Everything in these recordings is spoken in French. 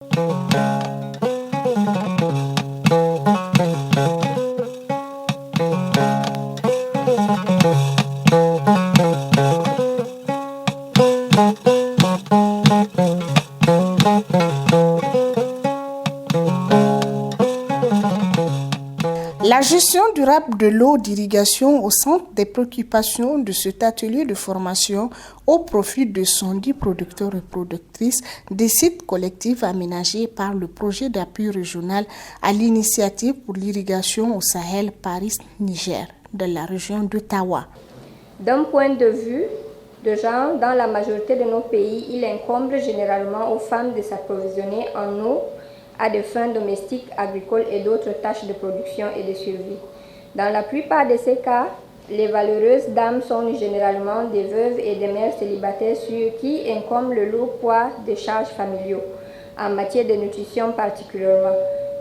La gestion durable de l'eau d'irrigation au centre des préoccupations de cet atelier de formation au profit de 110 producteurs et productrices des sites collectifs aménagés par le projet d'appui régional à l'initiative pour l'irrigation au Sahel Paris-Niger de la région d'Ottawa. D'un point de vue de genre, dans la majorité de nos pays, il incombe généralement aux femmes de s'approvisionner en eau à des fins domestiques, agricoles et d'autres tâches de production et de survie. Dans la plupart de ces cas, les valeureuses dames sont généralement des veuves et des mères célibataires sur qui incombe le lourd poids des charges familiaux, en matière de nutrition particulièrement.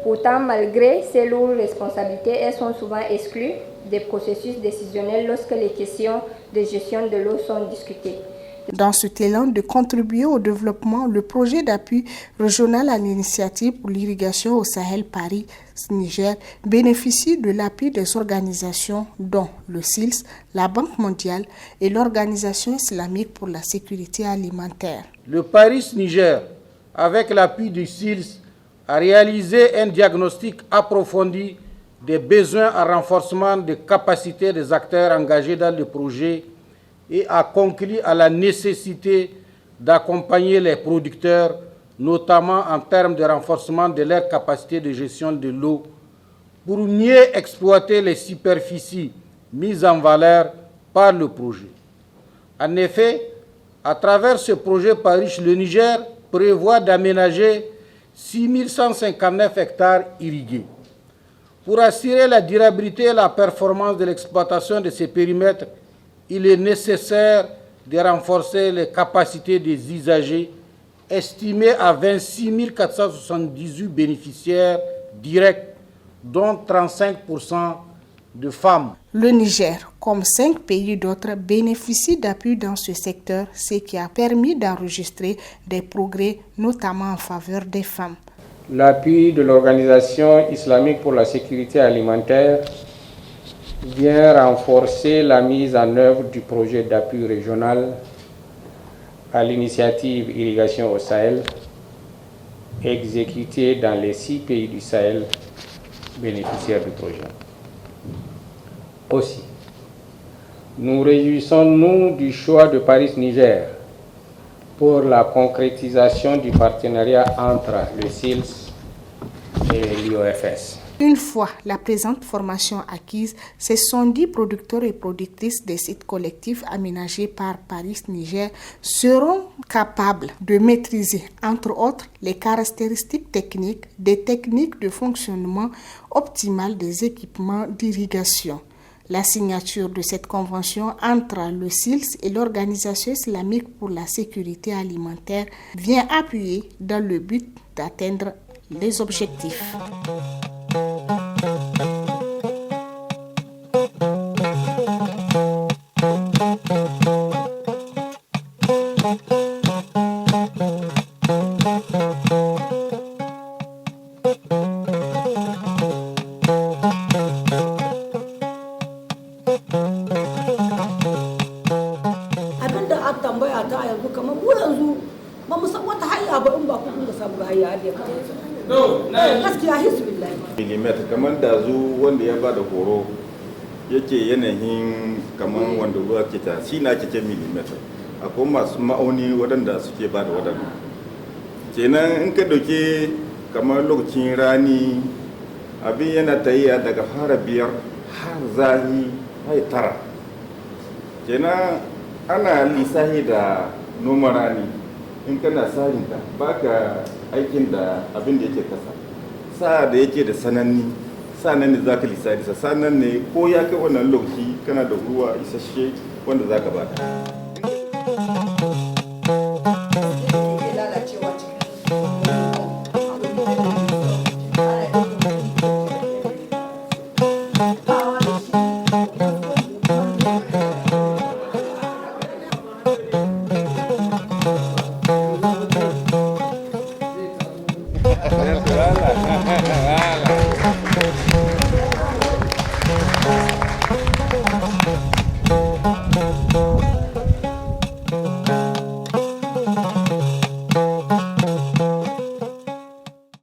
Pourtant, malgré ces lourdes responsabilités, elles sont souvent exclues des processus décisionnels lorsque les questions de gestion de l'eau sont discutées. Dans cet élan de contribuer au développement, le projet d'appui régional à l'initiative pour l'irrigation au Sahel Paris-Niger bénéficie de l'appui des organisations dont le SILS, la Banque mondiale et l'Organisation islamique pour la sécurité alimentaire. Le Paris-Niger, avec l'appui du SILS, a réalisé un diagnostic approfondi des besoins en renforcement des capacités des acteurs engagés dans le projet et a conclu à la nécessité d'accompagner les producteurs, notamment en termes de renforcement de leur capacité de gestion de l'eau, pour mieux exploiter les superficies mises en valeur par le projet. En effet, à travers ce projet Paris, le Niger prévoit d'aménager 6159 hectares irrigués. Pour assurer la durabilité et la performance de l'exploitation de ces périmètres, il est nécessaire de renforcer les capacités des usagers, estimés à 26 478 bénéficiaires directs, dont 35% de femmes. Le Niger, comme 5 pays d'autres, bénéficie d'appui dans ce secteur, ce qui a permis d'enregistrer des progrès, notamment en faveur des femmes. L'appui de l'Organisation islamique pour la sécurité alimentaire vient renforcer la mise en œuvre du projet d'appui régional à l'initiative Irrigation au Sahel, exécuté dans les 6 pays du Sahel bénéficiaires du projet. Aussi, nous réjouissons-nous du choix de Paris-Niger pour la concrétisation du partenariat entre le SILS et l'IOFS. Une fois la présente formation acquise, ces 110 producteurs et productrices des sites collectifs aménagés par Paris-Niger seront capables de maîtriser, entre autres, les caractéristiques techniques des techniques de fonctionnement optimal des équipements d'irrigation. La signature de cette convention entre le SILS et l'Organisation islamique pour la sécurité alimentaire vient appuyer dans le but d'atteindre les objectifs. Milimeter kamar da zu wanda ya ba da horo yake yanayin kamar wanda ruwa ke ta shi na kike milimeter akwai masu ma'auni waɗanda suke ba da waɗanda kenan in ka dauke kamar lokacin rani abin yana tayiya daga fara 5 har zahi har 9 kenan ana lissahi da noman rani in kana sarinta baka aikin da abin da yake kasa sa da yake da sananni sanan ne zaka lissafi sanan ne ko ya kai wannan lokaci kana da ruwa isasshe wanda zaka bada. Voilà.